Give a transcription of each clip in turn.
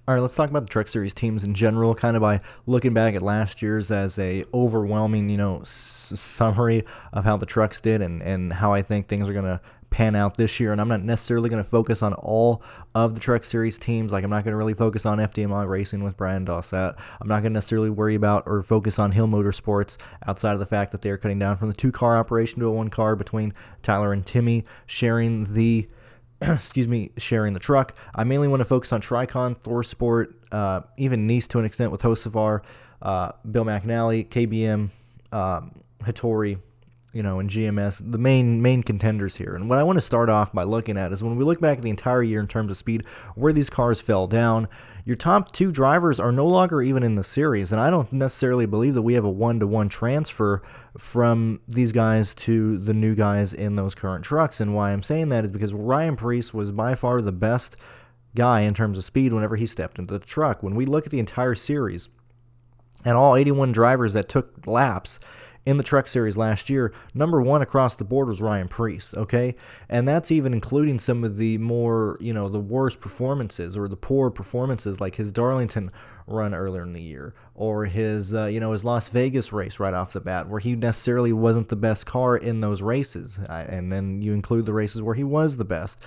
All right, let's talk about the Truck Series teams in general, kind of by looking back at last year's as a overwhelming, summary of how the trucks did and how I think things are going to pan out this year. And I'm not necessarily going to focus on all of the Truck Series teams. Like, I'm not going to really focus on FDMI Racing with Brian Dossett. I'm not going to necessarily worry about or focus on Hill Motorsports outside of the fact that they're cutting down from the 2-car operation to a 1-car between Tyler and Timmy, sharing the sharing the truck. I mainly want to focus on Tricon, Thor Sport, even Nice to an extent with Hocevar, Bill McAnally, KBM, Hattori, and GMS, the main contenders here. And what I want to start off by looking at is when we look back at the entire year in terms of speed, where these cars fell down, your top 2 drivers are no longer even in the series, and I don't necessarily believe that we have a 1-to-1 transfer from these guys to the new guys in those current trucks. And why I'm saying that is because Ryan Pearce was by far the best guy in terms of speed whenever he stepped into the truck. When we look at the entire series and all 81 drivers that took laps in the Truck Series last year, number 1 across the board was Ryan Pearce, okay? And that's even including some of the more, the worst performances or the poor performances, like his Darlington run earlier in the year, or his, his Las Vegas race right off the bat, where he necessarily wasn't the best car in those races. And then you include the races where he was the best,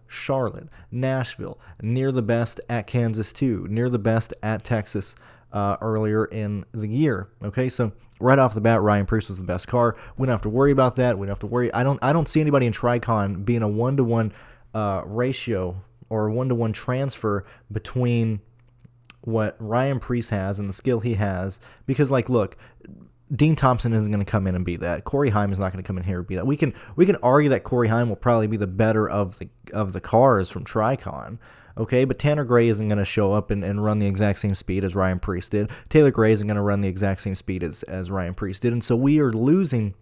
Charlotte, Nashville, near the best at Kansas too, near the best at Texas earlier in the year, okay? So right off the bat, Ryan Pearce was the best car. We don't have to worry about that. We don't have to worry. I don't see anybody in Tricon being a 1-to-1 ratio or a 1-to-1 transfer between what Ryan Pearce has and the skill he has. Because, look, Dean Thompson isn't going to come in and be that. Corey Heim is not going to come in here and be that. We can argue that Corey Heim will probably be the better of the cars from Tricon. Okay, but Tanner Gray isn't going to show up and run the exact same speed as Ryan Pearce did. Taylor Gray isn't going to run the exact same speed as Ryan Pearce did. And so we are losing,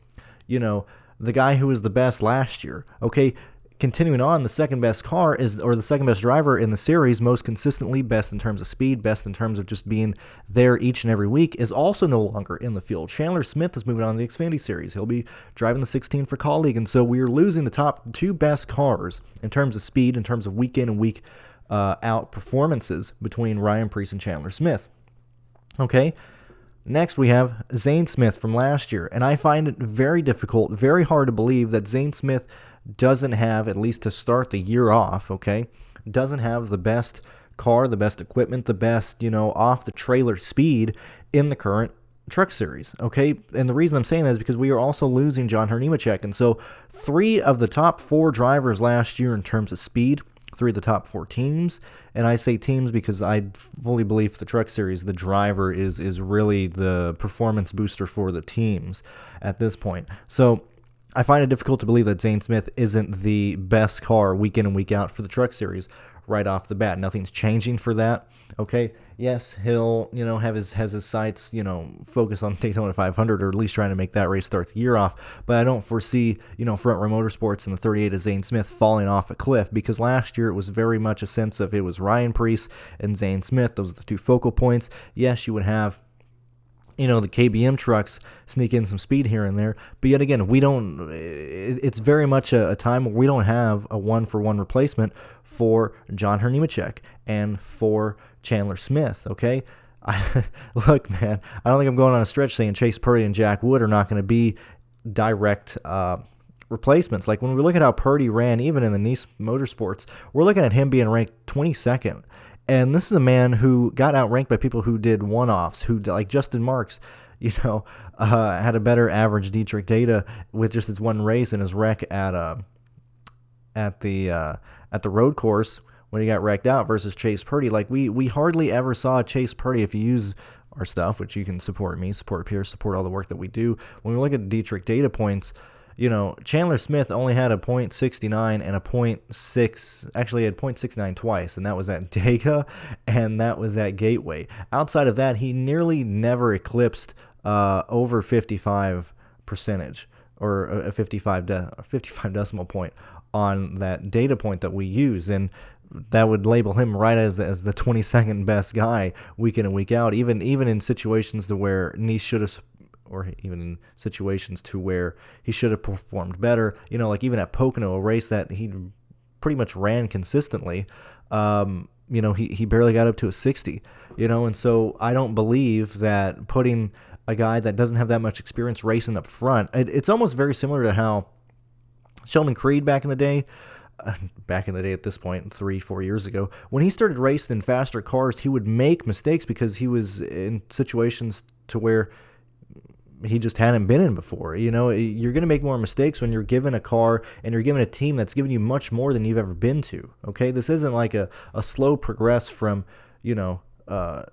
the guy who was the best last year. Okay, continuing on, the second best car the second best driver in the series, most consistently, best in terms of speed, best in terms of just being there each and every week, is also no longer in the field. Chandler Smith is moving on to the Xfinity Series. He'll be driving the 16 for Colleague. And so we are losing the top 2 best cars in terms of speed, in terms of week in and week out performances between Ryan Pearce and Chandler Smith. Okay, next we have Zane Smith from last year, and I find it very difficult, very hard to believe that Zane Smith doesn't have, at least to start the year off, okay, doesn't have the best car, the best equipment, the best, off the trailer speed in the current Truck Series, okay? And the reason I'm saying that is because we are also losing John Nemechek, and so 3 of the top 4 drivers last year in terms of speed, 3 of the top 4 teams, and I say teams because I fully believe for the Truck Series, the driver is really the performance booster for the teams at this point. So I find it difficult to believe that Zane Smith isn't the best car week in and week out for the Truck Series right off the bat. Nothing's changing for that. Okay, yes, he'll has his sights focus on Daytona 500, or at least trying to make that race start the year off. But I don't foresee Front Row Motorsports and the 38 of Zane Smith falling off a cliff, because last year it was very much a sense of it was Ryan Pearce and Zane Smith. Those are the 2 focal points. Yes, you would have the KBM trucks sneak in some speed here and there. But yet again, it's very much a time where we don't have a 1-for-1 replacement for John Nemechek and for Chandler Smith, okay? Look, man, I don't think I'm going on a stretch saying Chase Purdy and Jack Wood are not going to be direct replacements. Like, when we look at how Purdy ran, even in the Nice Motorsports, we're looking at him being ranked 22nd. And this is a man who got outranked by people who did one-offs, who, like Justin Marks, had a better average Dietrich data with just his one race and his wreck at the road course when he got wrecked out versus Chase Purdy. Like, we hardly ever saw Chase Purdy, if you use our stuff, which you can support me, support Pearce, support all the work that we do. When we look at Dietrich data points, Chandler Smith only had a .69 and a .6, actually had .69 twice, and that was at Dega, and that was at Gateway. Outside of that, he nearly never eclipsed over 55 percentage, or a 55 decimal point on that data point that we use, and that would label him right as the 22nd best guy week in and week out, even in situations to where Nice should have, or even in situations to where he should have performed better. Like even at Pocono, a race that he pretty much ran consistently, he barely got up to a 60, and so I don't believe that putting a guy that doesn't have that much experience racing up front, it's almost very similar to how Sheldon Creed back in the day at this point, 3-4 years ago, when he started racing in faster cars, he would make mistakes because he was in situations to where he just hadn't been in before. You're going to make more mistakes when you're given a car and you're given a team that's given you much more than you've ever been to. Okay, this isn't like a slow progress from a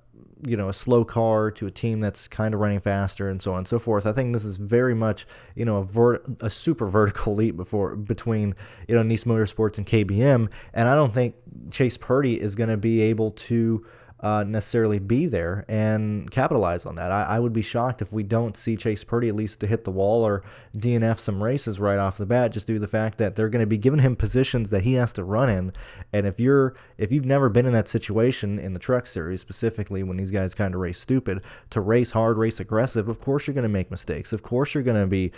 slow car to a team that's kind of running faster and so on and so forth. I think this is very much a super vertical leap between Nice Motorsports and KBM, and I don't think Chase Purdy is going to be able to necessarily be there and capitalize on that. I would be shocked if we don't see Chase Purdy at least to hit the wall or DNF some races right off the bat, just due to the fact that they're going to be giving him positions that he has to run in. And if you've never been in that situation in the Truck Series, specifically when these guys kind of race stupid, to race hard, race aggressive, of course you're going to make mistakes. Of course you're going to be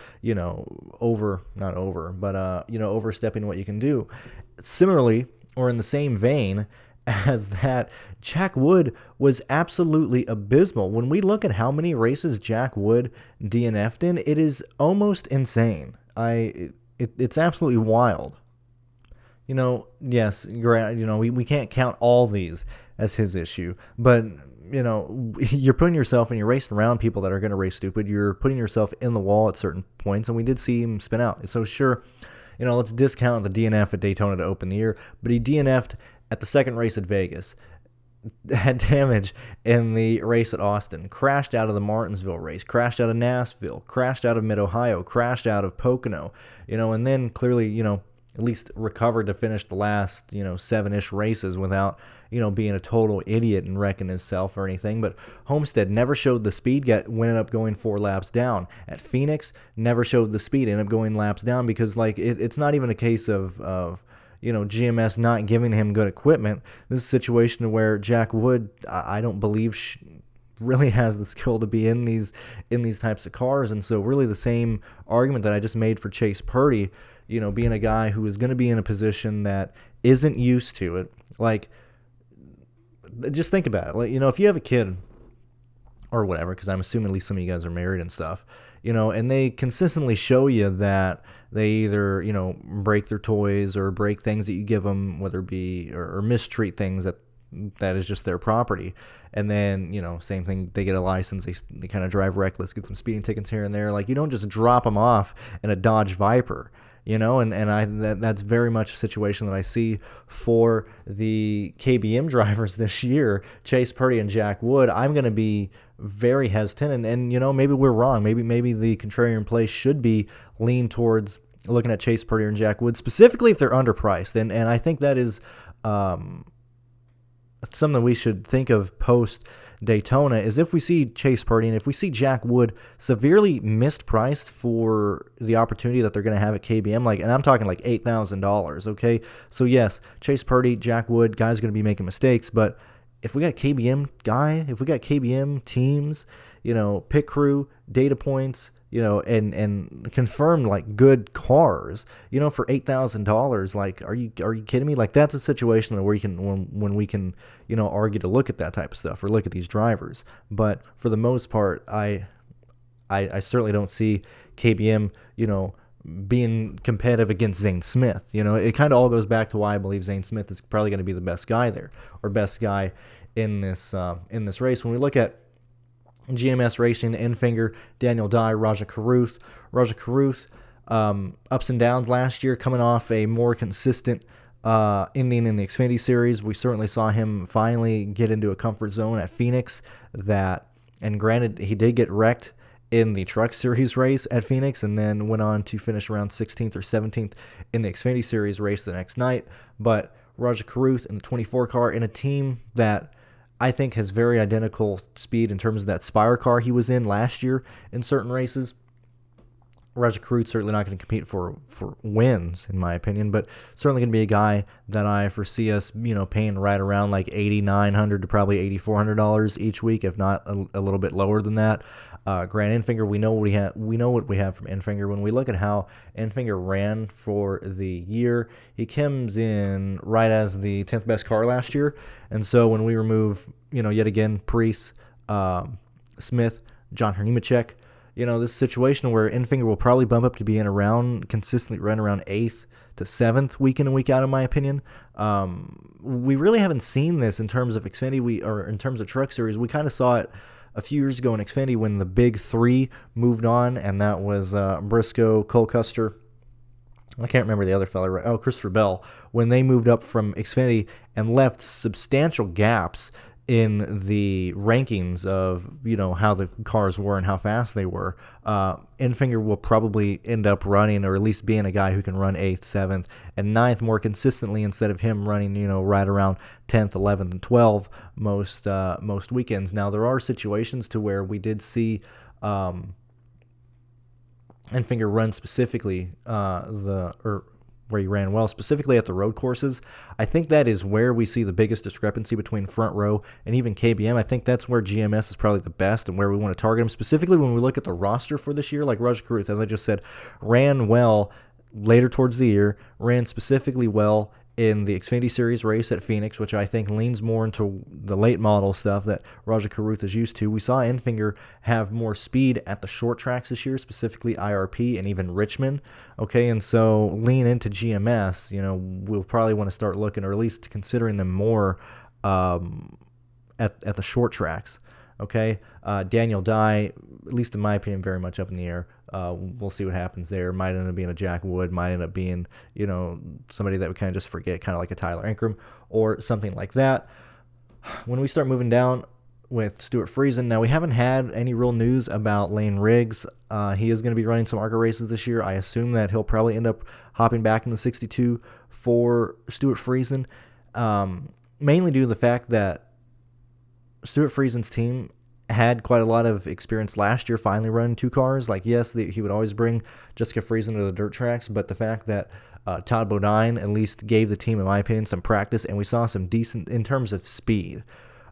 overstepping what you can do. Similarly, or in the same vein as that, Jack Wood was absolutely abysmal. When we look at how many races Jack Wood DNF'd in, it is almost insane. It's absolutely wild. Yes, we can't count all these as his issue, but you're putting yourself, and you're racing around people that are going to race stupid. You're putting yourself in the wall at certain points, and we did see him spin out. So sure, let's discount the DNF at Daytona to open the year, but he DNF'd at the second race at Vegas, had damage in the race at Austin, crashed out of the Martinsville race, crashed out of Nashville, crashed out of Mid-Ohio, crashed out of Pocono, and then clearly, at least recovered to finish the last, 7-ish races without, being a total idiot and wrecking himself or anything. But Homestead never showed the speed, ended up going 4 laps down. At Phoenix, never showed the speed, ended up going laps down because, it's not even a case of GMS not giving him good equipment. This is a situation where Jack Wood, I don't believe, really has the skill to be in these types of cars. And so really the same argument that I just made for Chase Purdy, being a guy who is going to be in a position that isn't used to it. Just think about it. If you have a kid or whatever, because I'm assuming at least some of you guys are married and stuff, and they consistently show you that they either, break their toys or break things that you give them, whether it be, or mistreat things that is just their property. And then, same thing, they get a license, they kind of drive reckless, get some speeding tickets here and there. You don't just drop them off in a Dodge Viper, that's very much a situation that I see for the KBM drivers this year, Chase Purdy and Jack Wood. I'm going to be very hesitant, and maybe we're wrong. Maybe the contrarian play should be lean towards looking at Chase Purdy and Jack Wood, specifically if they're underpriced. And I think that is something we should think of post Daytona, is if we see Chase Purdy and if we see Jack Wood severely mispriced for the opportunity that they're going to have at KBM, and I'm talking $8,000, okay? So yes, Chase Purdy, Jack Wood, guys going to be making mistakes, but if we got a KBM guy, if we got KBM teams, pit crew, data points, and confirmed good cars, for $8,000, are you kidding me? That's a situation where you can, when we can, argue to look at that type of stuff or look at these drivers. But for the most part, I certainly don't see KBM, being competitive against Zane Smith. It kind of all goes back to why I believe Zane Smith is probably going to be the best guy there, or best guy in this race. When we look at GMS Racing, Enfinger, Daniel Dye, Raja Caruth. Ups and downs last year, coming off a more consistent ending in the Xfinity Series. We certainly saw him finally get into a comfort zone at Phoenix. And granted, he did get wrecked in the Truck Series race at Phoenix, and then went on to finish around 16th or 17th in the Xfinity Series race the next night. But Raja Caruth in the 24 car, in a team that I think has very identical speed in terms of that Spire car he was in last year in certain races. Roger Crude's certainly not going to compete for wins, in my opinion, but certainly going to be a guy that I foresee us, paying right around like $8,900 to probably $8,400 each week, if not a little bit lower than that. Grant Enfinger, we know what we have from Enfinger. When we look at how Enfinger ran for the year, he comes in right as the 10th best car last year, and so when we remove, yet again, Pearce, Smith, John Nemechek, this situation where Enfinger will probably bump up to being consistently run around 8th to 7th week in and week out, in my opinion. We really haven't seen this in terms of Xfinity, or in terms of Truck Series. We kind of saw it a few years ago in Xfinity when the big three moved on, and that was Briscoe, Cole Custer, I can't remember the other fella, right? Oh, Christopher Bell, when they moved up from Xfinity and left substantial gaps in the rankings of, how the cars were and how fast they were. Enfinger will probably end up running, or at least being a guy who can run 8th, 7th, and 9th more consistently, instead of him running, right around 10th, 11th, and 12th most weekends. Now, there are situations to where we did see Enfinger run specifically where he ran well, specifically at the road courses. I think that is where we see the biggest discrepancy between Front Row and even KBM. I think that's where GMS is probably the best and where we want to target him, specifically when we look at the roster for this year. Like Roger Caruth, as I just said, ran well later towards the year, ran specifically well in the Xfinity Series race at Phoenix, which I think leans more into the late model stuff that Roger Caruth is used to. We saw Enfinger have more speed at the short tracks this year, specifically IRP and even Richmond. Okay, and so lean into GMS. We'll probably want to start looking, or at least considering them more at the short tracks. Okay, Daniel Dye, at least in my opinion, very much up in the air. We'll see what happens there. Might end up being a Jack Wood, might end up being, somebody that we kind of just forget, kind of like a Tyler Ankrum or something like that. When we start moving down with Stuart Friesen, now we haven't had any real news about Lane Riggs. He is going to be running some ARCA races this year. I assume that he'll probably end up hopping back in the 62 for Stuart Friesen, mainly due to the fact that Stuart Friesen's team had quite a lot of experience last year finally running two cars. Like, yes, he would always bring Jessica Friesen to the dirt tracks, but the fact that Todd Bodine at least gave the team, in my opinion, some practice, and we saw some decent, in terms of speed,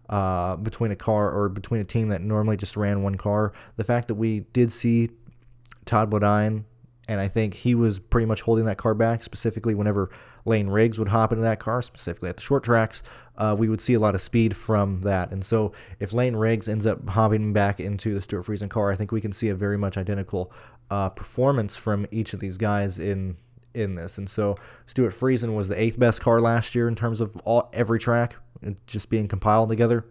between a team that normally just ran one car. The fact that we did see Todd Bodine, and I think he was pretty much holding that car back, specifically whenever Lane Riggs would hop into that car, specifically at the short tracks, we would see a lot of speed from that. And so if Lane Riggs ends up hopping back into the Stuart Friesen car, I think we can see a very much identical performance from each of these guys in this. And so Stuart Friesen was the 8th best car last year in terms of every track, just being compiled together.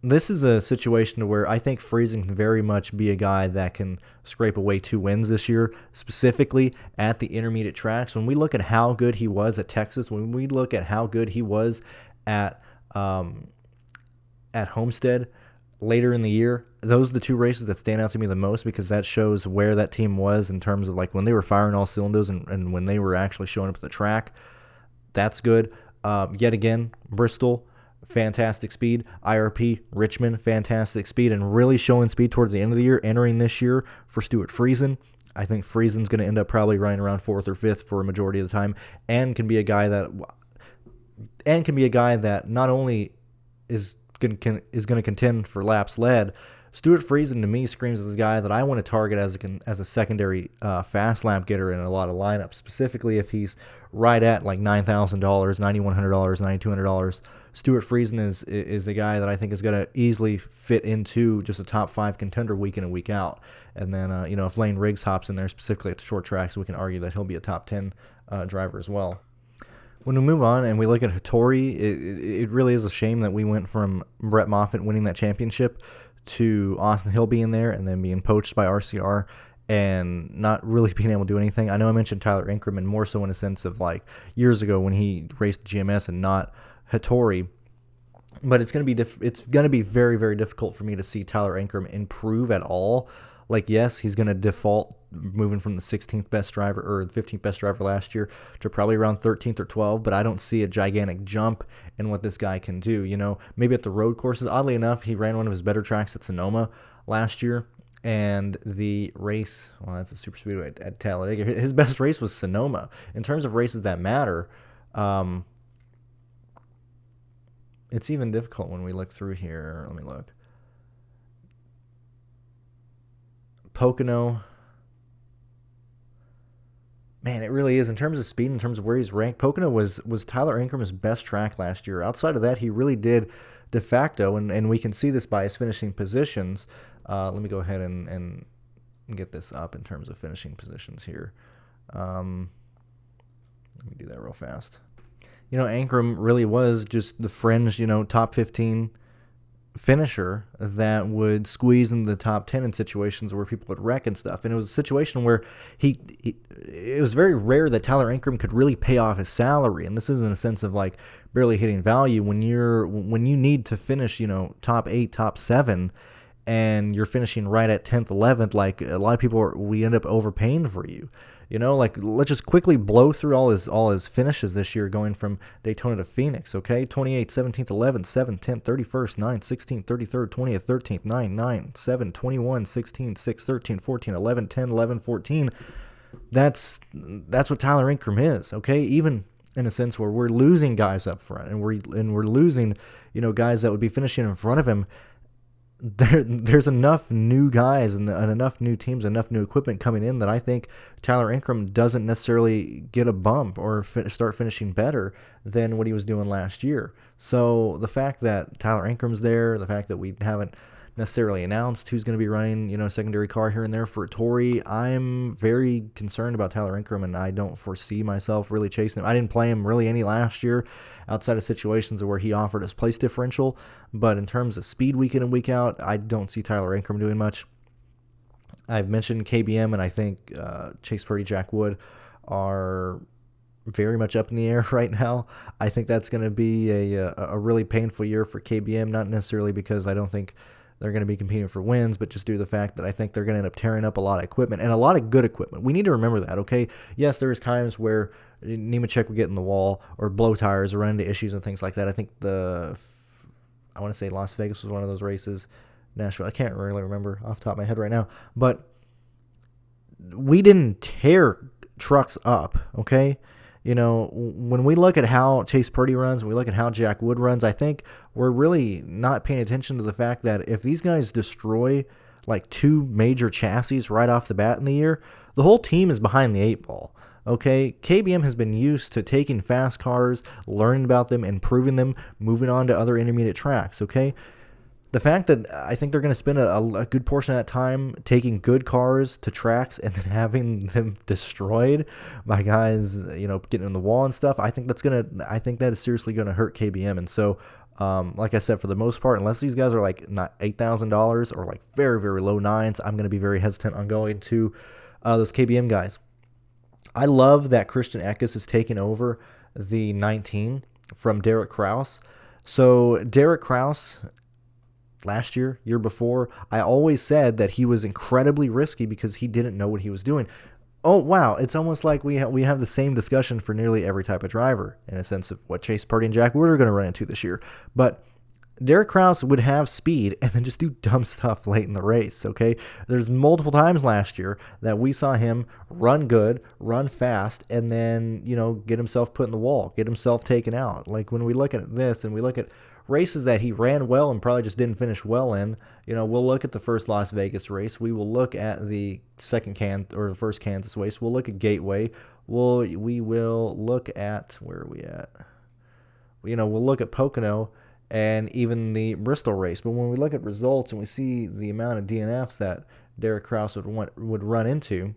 This is a situation where I think Friesen can very much be a guy that can scrape away 2 wins this year, specifically at the intermediate tracks. When we look at how good he was at Texas, when we look at how good he was at Homestead later in the year, those are the 2 races that stand out to me the most, because that shows where that team was in terms of like when they were firing all cylinders and when they were actually showing up at the track. That's good. Yet again, Bristol, fantastic speed. IRP, Richmond, fantastic speed, and really showing speed towards the end of the year, entering this year for Stuart Friesen. I think Friesen's going to end up probably running around 4th or 5th for a majority of the time, and can be a guy that not only is going to contend for laps led. Stuart Friesen to me screams as a guy that I want to target as a secondary fast lap getter in a lot of lineups, specifically if he's right at like $9,000, $9,100, $9,200. Stuart Friesen is a guy that I think is going to easily fit into just a top 5 contender week in and week out. And then, if Lane Riggs hops in there specifically at the short tracks, we can argue that he'll be a top 10 driver as well. When we move on and we look at Hattori, it really is a shame that we went from Brett Moffitt winning that championship to Austin Hill being there and then being poached by RCR and not really being able to do anything. I know I mentioned Tyler Ankrum more so in a sense of like years ago when he raced GMS and not Hattori. But it's going to be very, very difficult for me to see Tyler Ankrum improve at all. Like, yes, he's going to default moving from the 16th best driver or the 15th best driver last year to probably around 13th or 12th, but I don't see a gigantic jump in what this guy can do. Maybe at the road courses. Oddly enough, he ran one of his better tracks at Sonoma last year, And the race, well, that's a super speedway at Talladega. His best race was Sonoma. In terms of races that matter, it's even difficult when we look through here. Let me look. Pocono. Man, it really is. In terms of speed, in terms of where he's ranked, Pocono was Tyler Ankram's best track last year. Outside of that, he really did de facto, and we can see this by his finishing positions. Let me go ahead and get this up in terms of finishing positions here. Let me do that real fast. Ankram really was just the fringe, top 15 finisher that would squeeze into the top 10 in situations where people would wreck and stuff. And it was a situation where it was very rare that Tyler Ankram could really pay off his salary. And this is in a sense of like barely hitting value when you need to finish, top 8, top 7, and you're finishing right at 10th, 11th. Like a lot of people we end up overpaying for you. Like let's just quickly blow through all his finishes this year, going from Daytona to Phoenix. Okay, 28th, 17th, 11th, 7th, 10th, 31st, 9th, 16th, 33rd, 20th, 13th, 9, 9, 7, 21, 16, 6, 13, 14, 11, 10, 11, 14. That's what Tyler Ankram is. Okay, even in a sense where we're losing guys up front, and we're losing guys that would be finishing in front of him. There's enough new guys and enough new teams, enough new equipment coming in that I think Tyler Ankram doesn't necessarily get a bump or start finishing better than what he was doing last year. So the fact that Tyler Ankram's there, the fact that we haven't necessarily announced who's going to be running, a secondary car here and there for Torrey, I'm very concerned about Tyler Ankram, and I don't foresee myself really chasing him. I didn't play him really any last year outside of situations where he offered us place differential, but in terms of speed week in and week out, I don't see Tyler Ankram doing much. I've mentioned KBM, and I think Chase Purdy, Jack Wood are very much up in the air right now. I think that's going to be a really painful year for KBM, not necessarily because I don't think they're going to be competing for wins, but just due to the fact that I think they're going to end up tearing up a lot of equipment, and a lot of good equipment. We need to remember that, okay? Yes, there's times where Nemechek would get in the wall or blow tires or run into issues and things like that. I think I want to say Las Vegas was one of those races. Nashville, I can't really remember off the top of my head right now, but we didn't tear trucks up, okay? When we look at how Chase Purdy runs, when we look at how Jack Wood runs, I think we're really not paying attention to the fact that if these guys destroy like 2 major chassis right off the bat in the year, the whole team is behind the 8 ball. Okay, KBM has been used to taking fast cars, learning about them, improving them, moving on to other intermediate tracks. Okay, the fact that I think they're going to spend a good portion of that time taking good cars to tracks and then having them destroyed by guys, getting in the wall and stuff, I think that is seriously going to hurt KBM. And so, like I said, for the most part, unless these guys are like not $8,000 or like very, very low 9s, I'm going to be very hesitant on going to those KBM guys. I love that Christian Eckes is taking over the 19 from Derek Kraus. So Derek Kraus, last year before, I always said that he was incredibly risky because he didn't know what he was doing. Oh, wow. It's almost like we have the same discussion for nearly every type of driver in a sense of what Chase Purdy and Jack Wood are going to run into this year. But Derek Kraus would have speed and then just do dumb stuff late in the race, okay? There's multiple times last year that we saw him run good, run fast, and then, get himself put in the wall, get himself taken out. Like when we look at this and we look at races that he ran well and probably just didn't finish well in, we'll look at the first Las Vegas race. We will look at the the first Kansas race. We'll look at Gateway. We will look at, where are we at? We'll look at Pocono and even the Bristol race. But when we look at results and we see the amount of DNFs that Derek Kraus would run into,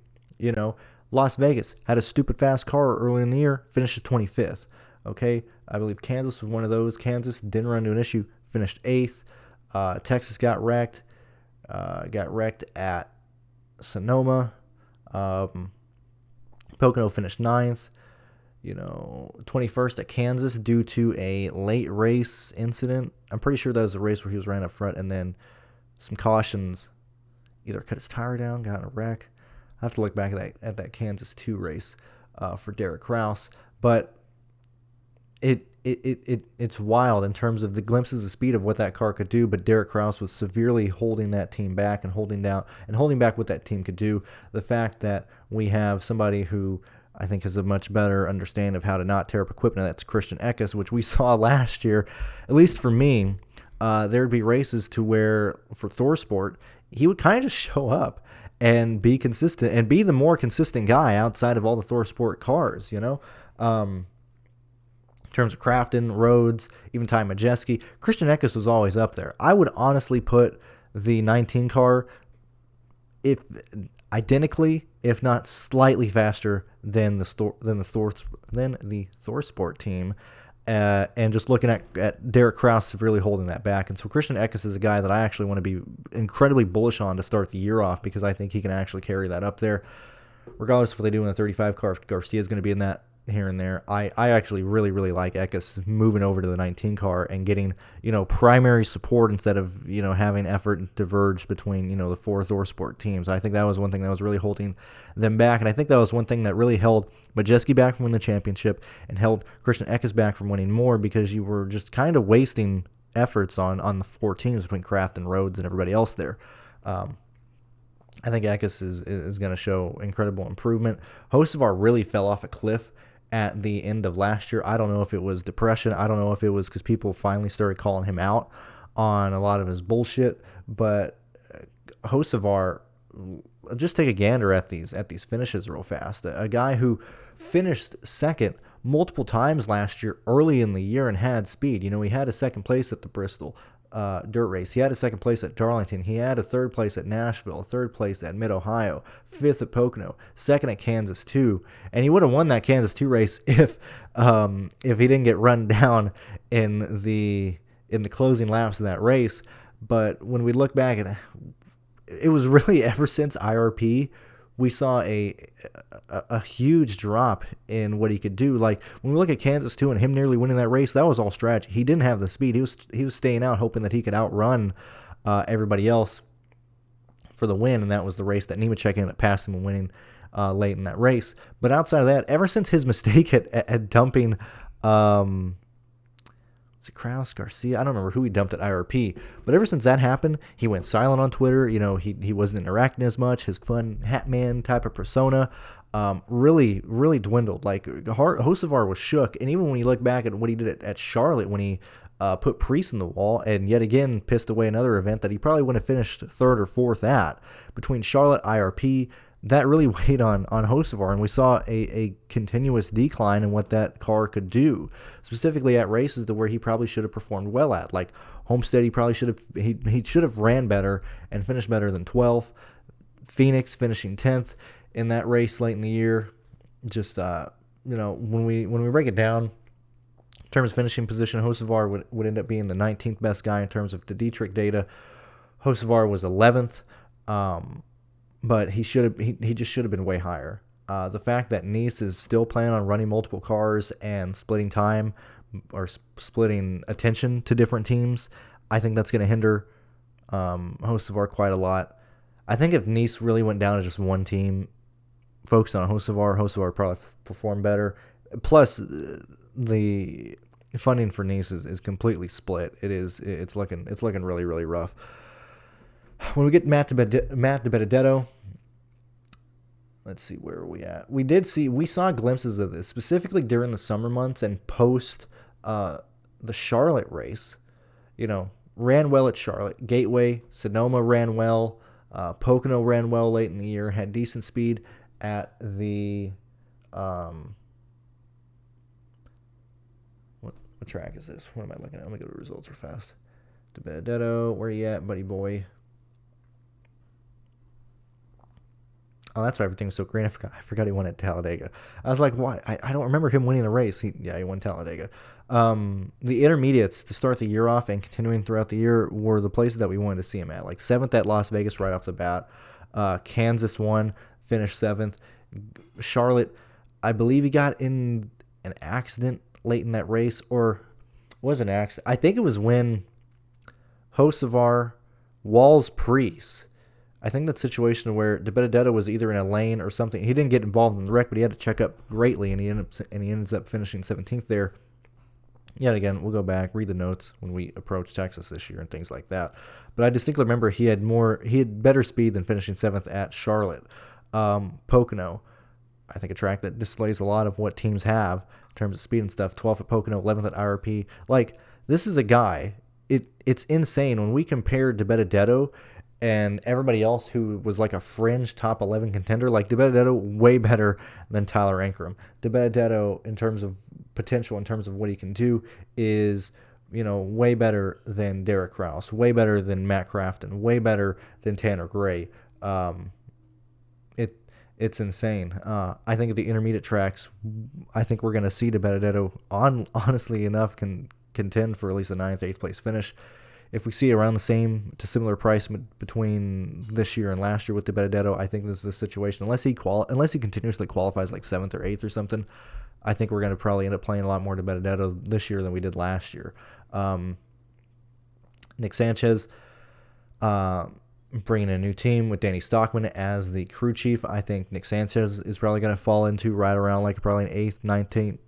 Las Vegas had a stupid fast car early in the year, finished 25th. Okay, I believe Kansas was one of those. Kansas didn't run into an issue, finished 8th. Texas got wrecked at Sonoma. Pocono finished 9th. 21st at Kansas due to a late race incident. I'm pretty sure that was a race where he was ran up front and then some cautions either cut his tire down, got in a wreck. I have to look back at that Kansas 2 race for Derek Kraus. But it's wild in terms of the glimpses of speed of what that car could do, but Derek Kraus was severely holding that team back and holding back what that team could do. The fact that we have somebody who I think has a much better understanding of how to not tear up equipment, that's Christian Eckes, which we saw last year, at least for me. There'd be races to where, for ThorSport, he would kind of just show up and be consistent and be the more consistent guy outside of all the ThorSport cars, you know? In terms of Crafton, Rhodes, even Ty Majeski, Christian Eckes was always up there. I would honestly put the 19 car identically, if not slightly faster than the ThorSport team. And just looking at Derek Kraus severely holding that back. And so Christian Eckes is a guy that I actually want to be incredibly bullish on to start the year off, because I think he can actually carry that up there. Regardless of what they do in the 35 car, if Garcia is going to be in that here and there, I actually really, really like Eckes moving over to the 19 car and getting, primary support instead of, having effort diverge between, the four ThorSport teams. I think that was one thing that was really holding them back. And I think that was one thing that really held Majeski back from winning the championship and held Christian Eckes back from winning more, because you were just kind of wasting efforts on the four teams between Kraft and Rhodes and everybody else there. I think Eckes is going to show incredible improvement. Hocevar really fell off a cliff at the end of last year. I don't know if it was depression. I don't know if it was because people finally started calling him out on a lot of his bullshit. But Hocevar, just take a gander at these finishes real fast. A guy who finished second multiple times last year early in the year and had speed. He had a second place at the Bristol dirt race. He had a second place at Darlington. He had a third place at Nashville, a third place at Mid-Ohio, fifth at Pocono, second at Kansas 2. And he would have won that Kansas 2 race if he didn't get run down in the closing laps of that race. But when we look back at it, was really ever since IRP we saw a huge drop in what he could do. Like when we look at Kansas 2 and him nearly winning that race, that was all strategy. He didn't have the speed. He was staying out, hoping that he could outrun everybody else for the win, and that was the race that Nemechek ended up passing him and winning late in that race. But outside of that, ever since his mistake at dumping, was it Kraus, Garcia? I don't remember who he dumped at IRP. But ever since that happened, he went silent on Twitter. He wasn't interacting as much. His fun hat man type of persona really, really dwindled. Like Hocevar was shook. And even when you look back at what he did at Charlotte, when he put Pearce in the wall and yet again pissed away another event that he probably would have finished third or fourth at, between Charlotte, IRP, that really weighed on Hocevar, and we saw a continuous decline in what that car could do, specifically at races to where he probably should have performed well at. Like Homestead, he should have ran better and finished better than 12th. Phoenix finishing 10th in that race late in the year. Just when we break it down in terms of finishing position, Hocevar would end up being the 19th best guy in terms of the Dietrich data. Hocevar was 11th. But he just should have been way higher. The fact that Nice is still planning on running multiple cars and splitting time or splitting attention to different teams, I think that's going to hinder Hocevar quite a lot. I think if Nice really went down to just one team, focused on Hocevar would probably perform better. Plus, the funding for Nice is completely split. It's looking really, really rough. When we get Matt DiBenedetto, let's see, where are we at? We saw glimpses of this, specifically during the summer months and post the Charlotte race. Ran well at Charlotte. Gateway, Sonoma ran well. Pocono ran well late in the year. Had decent speed at the what track is this? What am I looking at? Let me go to results real fast. DiBenedetto, where you at, buddy boy? Oh, that's why everything was so green. I forgot he won at Talladega. I was like, why? I don't remember him winning a race. He won Talladega. The intermediates to start the year off and continuing throughout the year were the places that we wanted to see him at. Like 7th at Las Vegas right off the bat. Kansas won, finished 7th. Charlotte, I believe he got in an accident late in that race, or was an accident. I think it was when Hocevar Walls Preece. I think that situation where DiBenedetto was either in a lane or something. He didn't get involved in the wreck, but he had to check up greatly, and he ends up finishing 17th there. Yet again, we'll go back, read the notes when we approach Texas this year and things like that. But I distinctly remember he had better speed than finishing 7th at Charlotte. Pocono, I think a track that displays a lot of what teams have in terms of speed and stuff. 12th at Pocono, 11th at IRP. Like, this is a guy. It's insane when we compared to Benedetto and everybody else who was like a fringe top 11 contender. Like, DiBenedetto way better than Tyler Ankrum. DiBenedetto, in terms of potential, in terms of what he can do, is way better than Derek Kraus, way better than Matt Crafton, way better than Tanner Gray. It's insane. I think at the intermediate tracks, I think we're going to see DiBenedetto honestly enough can contend for at least a 9th, 8th place finish. If we see around the same to similar price between this year and last year with DiBenedetto, I think this is a situation. Unless he continuously qualifies like 7th or 8th or something, I think we're going to probably end up playing a lot more DiBenedetto this year than we did last year. Nick Sanchez, bringing a new team with Danny Stockman as the crew chief. I think Nick Sanchez is probably going to fall into right around like probably an 8th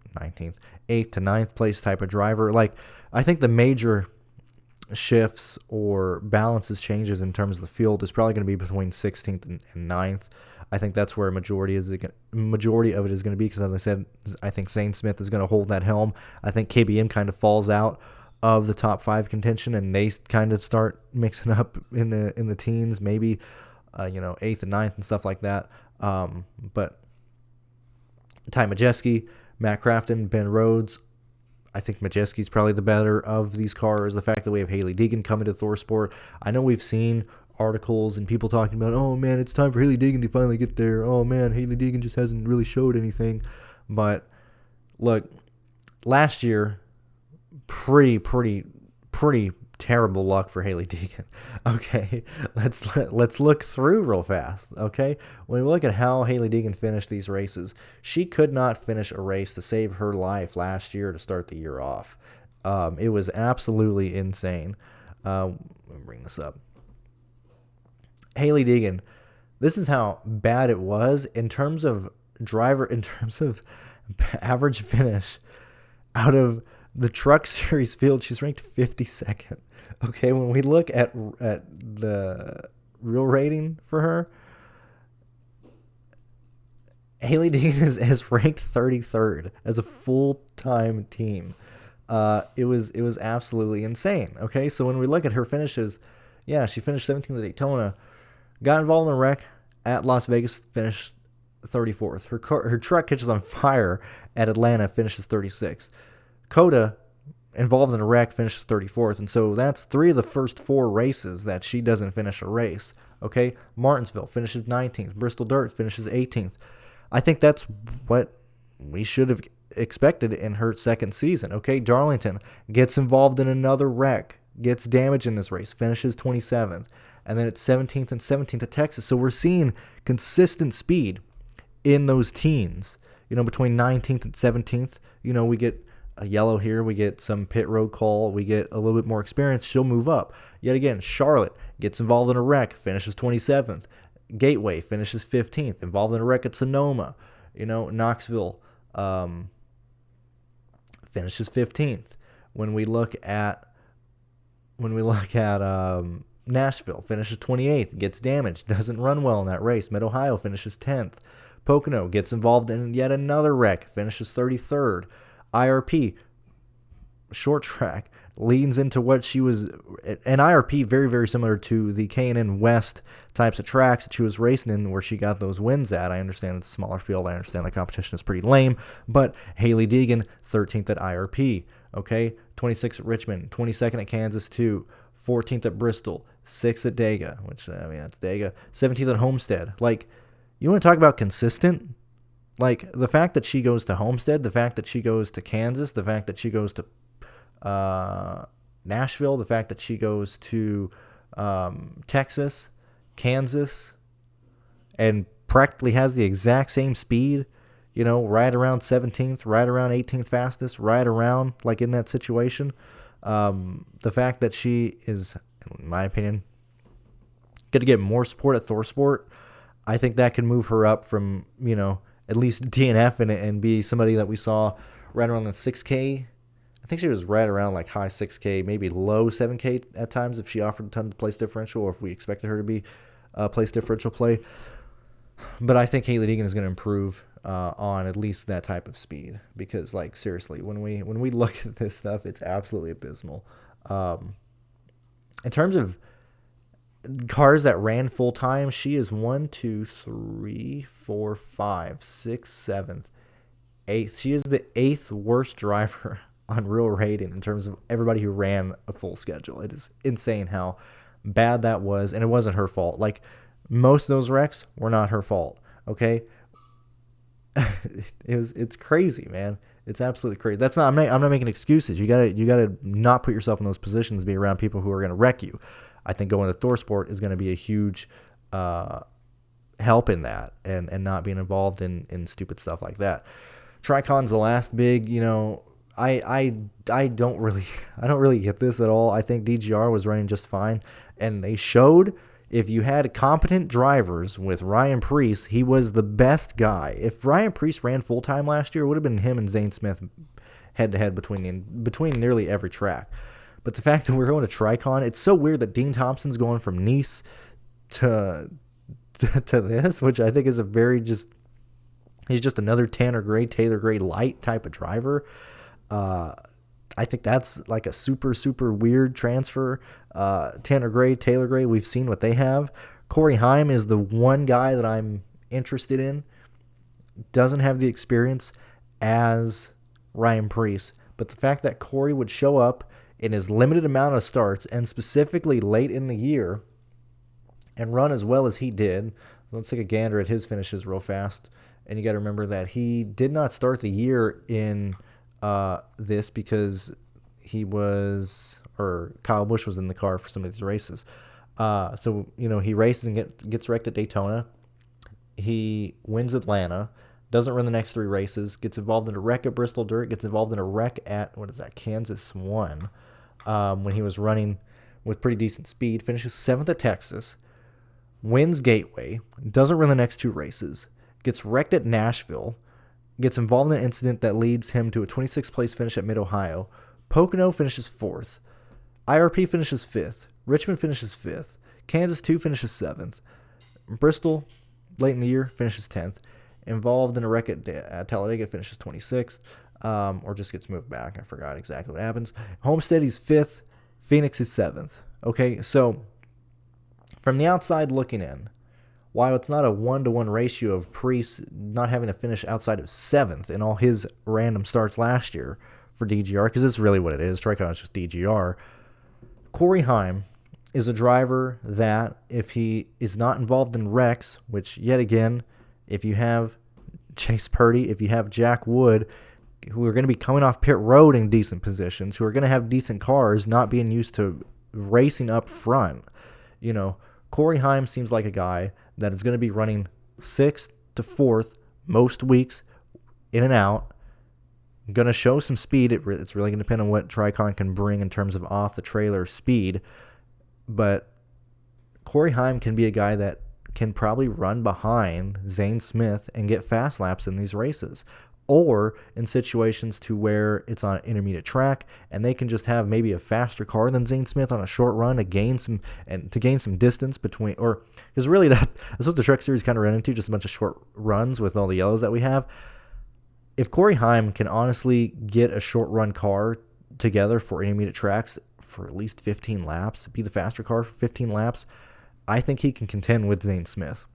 to 9th place type of driver. Like, I think the major shifts or balances changes in terms of the field is probably going to be between 16th and 9th. I think that's where a majority of it is going to be because, as I said, I think Zane Smith is going to hold that helm. I think KBM kind of falls out of the top 5 contention, and they kind of start mixing up in the teens, maybe 8th and 9th and stuff like that. But Ty Majeski, Matt Crafton, Ben Rhodes, I think Majeski's probably the better of these cars. The fact that we have Haley Deegan coming to ThorSport, I know we've seen articles and people talking about, oh man, it's time for Haley Deegan to finally get there. Oh man, Haley Deegan just hasn't really showed anything. But look, last year, pretty terrible luck for Haley Deegan. Okay, let's look through real fast. Okay, when we look at how Haley Deegan finished these races, she could not finish a race to save her life last year to start the year off. It was absolutely insane. Let me bring this up. Haley Deegan, this is how bad it was in terms of average finish out of the Truck Series field. She's ranked 52nd. Okay, when we look at the real rating for her, Haley Deegan is ranked 33rd as a full-time team. It was absolutely insane. Okay, so when we look at her finishes, yeah, she finished 17th at Daytona, got involved in a wreck at Las Vegas, finished 34th. Her truck catches on fire at Atlanta, finishes 36th. Coda, involved in a wreck, finishes 34th. And so that's 3 of the first 4 races that she doesn't finish a race. Okay, Martinsville finishes 19th. Bristol Dirt finishes 18th. I think that's what we should have expected in her second season. Okay, Darlington gets involved in another wreck, gets damaged in this race, finishes 27th. And then it's 17th and 17th at Texas. So we're seeing consistent speed in those teens. Between 19th and 17th, we get a yellow here, we get some pit road call, we get a little bit more experience, she'll move up. Yet again, Charlotte gets involved in a wreck, finishes 27th. Gateway finishes 15th, involved in a wreck at Sonoma. Knoxville finishes 15th. When we look at Nashville, finishes 28th, gets damaged, doesn't run well in that race. Mid-Ohio finishes 10th. Pocono gets involved in yet another wreck, finishes 33rd. IRP, short track, leans into what she was, an IRP very, very similar to the K&N West types of tracks that she was racing in where she got those wins at. I understand it's a smaller field. I understand the competition is pretty lame, but Haley Deegan, 13th at IRP, okay? 26th at Richmond, 22nd at Kansas 2, 14th at Bristol, 6th at Dega, which, that's Dega, 17th at Homestead. Like, you want to talk about consistent? Like, the fact that she goes to Homestead, the fact that she goes to Kansas, the fact that she goes to Nashville, the fact that she goes to Texas, Kansas, and practically has the exact same speed, right around 17th, right around 18th fastest, right around, like, in that situation. The fact that she is, in my opinion, going to get more support at ThorSport, I think that can move her up from, at least DNF and be somebody that we saw right around the 6K I think she was right around like high 6K, maybe low 7K at times if she offered a ton of place differential or if we expected her to be place differential play. But I think Hailie Deegan is going to improve on at least that type of speed because, like, seriously, when we look at this stuff, it's absolutely abysmal. In terms of cars that ran full time, she is 1, 2, 3, 4, 5, 6, 7, 8th. She is the 8th worst driver on real rating in terms of everybody who ran a full schedule. It is insane how bad that was, and it wasn't her fault. Like, most of those wrecks were not her fault. Okay, it's crazy, man. It's absolutely crazy. That's not. I'm not making excuses. You gotta not put yourself in those positions to be around people who are gonna wreck you. I think going to ThorSport is gonna be a huge help in that, and not being involved in stupid stuff like that. Tricon's the last big. I don't really get this at all. I think DGR was running just fine, and they showed. If you had competent drivers with Ryan Pearce, he was the best guy. If Ryan Pearce ran full-time last year, it would have been him and Zane Smith head-to-head between nearly every track. But the fact that we're going to Tricon, it's so weird that Dean Thompson's going from Nice to this, which I think is he's just another Tanner Gray, Taylor Gray light type of driver. I think that's like a super, super weird transfer. Tanner Gray, Taylor Gray, we've seen what they have. Corey Heim is the one guy that I'm interested in. Doesn't have the experience as Ryan Pearce. But the fact that Corey would show up in his limited amount of starts, and specifically late in the year, and run as well as he did. Let's take a gander at his finishes real fast. And you got to remember that he did not start the year in this because Kyle Busch was in the car for some of these races. So he races and gets wrecked at Daytona. He wins Atlanta, doesn't run the next 3 races, gets involved in a wreck at Bristol Dirt, gets involved in a wreck at, Kansas 1, when he was running with pretty decent speed, finishes 7th at Texas, wins Gateway, doesn't run the next 2 races, gets wrecked at Nashville, gets involved in an incident that leads him to a 26th place finish at Mid-Ohio. Pocono finishes 4th. IRP finishes 5th. Richmond finishes 5th. Kansas 2 finishes 7th. Bristol, late in the year, finishes 10th. Involved in a wreck at Talladega, finishes 26th. Or just gets moved back. I forgot exactly what happens. Homestead, he's 5th. Phoenix is 7th. Okay, so from the outside looking in, while it's not a 1-to-1 ratio of Pearce not having to finish outside of 7th in all his random starts last year for DGR, because it's really what it is. Tricon is just DGR. Corey Heim is a driver that if he is not involved in wrecks, which yet again, if you have Chase Purdy, if you have Jack Wood, who are going to be coming off pit road in decent positions, who are going to have decent cars, not being used to racing up front, Corey Heim seems like a guy that is going to be running 6th to 4th most weeks, in and out. Going to show some speed. It's really going to depend on what Tricon can bring in terms of off-the-trailer speed. But Corey Heim can be a guy that can probably run behind Zane Smith and get fast laps in these races. Or in situations to where it's on an intermediate track and they can just have maybe a faster car than Zane Smith on a short run to gain some distance between, or because really that's what the Truck Series kind of ran into, just a bunch of short runs with all the yellows that we have. If Corey Heim can honestly get a short run car together for intermediate tracks for at least 15 laps, be the faster car for 15 laps, I think he can contend with Zane Smith.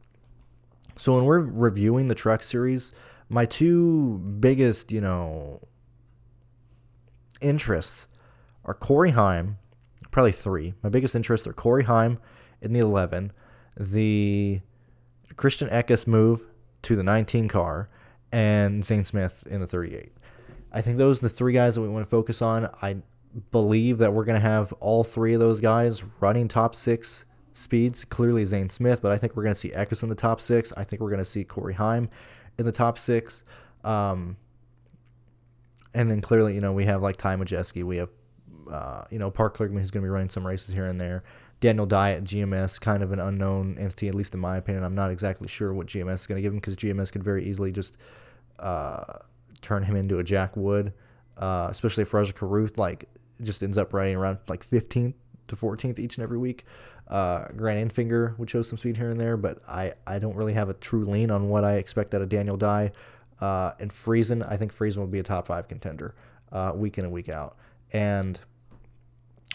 So when we're reviewing the Truck Series, my 2 biggest, interests are Corey Heim, probably 3. My biggest interests are Corey Heim in the 11, the Christian Eckes move to the 19 car, and Zane Smith in the 38. I think those are the 3 guys that we want to focus on. I believe that we're going to have all 3 of those guys running top 6 speeds. Clearly Zane Smith, but I think we're going to see Eckes in the top 6. I think we're going to see Corey Heim in the top 6. And then clearly, we have like Ty Majeski. We have, Park Clerkman, who's going to be running some races here and there. Daniel Dye at GMS, kind of an unknown entity, at least in my opinion. I'm not exactly sure what GMS is going to give him because GMS could very easily just turn him into a Jack Wood especially if Raja Karuth like just ends up riding around like 15th to 14th each and every week. Grant Enfinger would show some speed here and there, but I don't really have a true lean on what I expect out of Daniel Dye. And Friesen, I think Friesen will be a top 5 contender week in and week out. And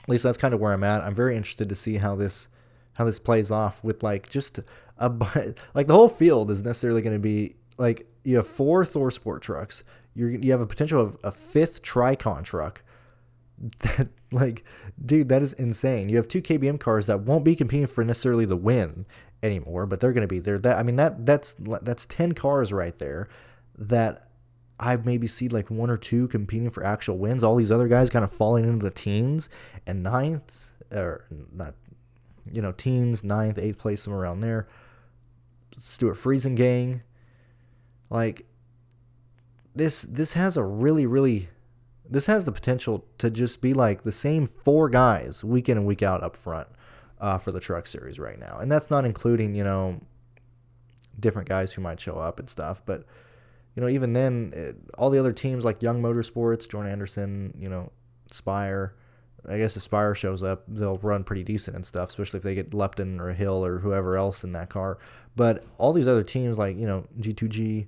at least that's kind of where I'm at. I'm very interested to see how this plays off with like just like the whole field is necessarily going to be like you have 4 Thor Sport trucks. You have a potential of a 5th Tricon truck. That, like, dude, that is insane. You have 2 KBM cars that won't be competing for necessarily the win anymore, but they're going to be there. That I mean that's 10 cars right there that I maybe see like 1 or 2 competing for actual wins. All these other guys kind of falling into the teens and ninths, or not, teens, 9th, 8th place, somewhere around there. Stuart Friesen gang, like this has a really this has the potential to just be like the same 4 guys week in and week out up front for the Truck Series right now. And that's not including, different guys who might show up and stuff. But, even then, all the other teams like Young Motorsports, Jordan Anderson, Spire. I guess if Spire shows up, they'll run pretty decent and stuff, especially if they get Lepton or Hill or whoever else in that car. But all these other teams like, G2G,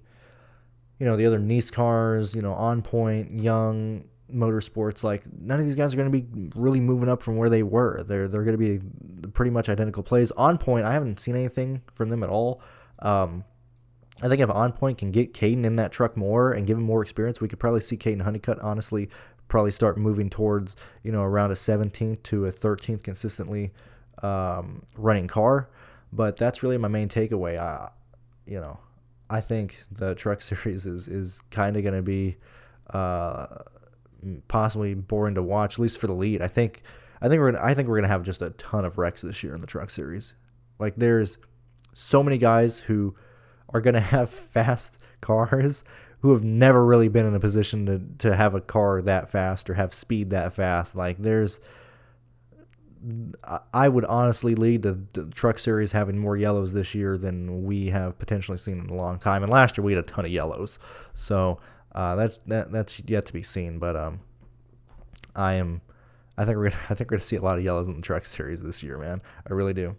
the other Nice cars, On Point, Young Motorsports, like none of these guys are going to be really moving up from where they were. They're going to be pretty much identical plays. On Point, I haven't seen anything from them at all. I think if On Point can get Caden in that truck more and give him more experience, we could probably see Caden Honeycutt honestly probably start moving towards, around a 17th to a 13th consistently running car. But that's really my main takeaway. I think the Truck Series is kind of going to be possibly boring to watch, at least for the lead. I think we're gonna have just a ton of wrecks this year in the Truck Series. Like there's so many guys who are gonna have fast cars who have never really been in a position to have a car that fast or have speed that fast. Like I would honestly lead the Truck Series having more yellows this year than we have potentially seen in a long time. And last year we had a ton of yellows, so that's yet to be seen. But I think we're gonna see a lot of yellows in the Truck Series this year, man. I really do.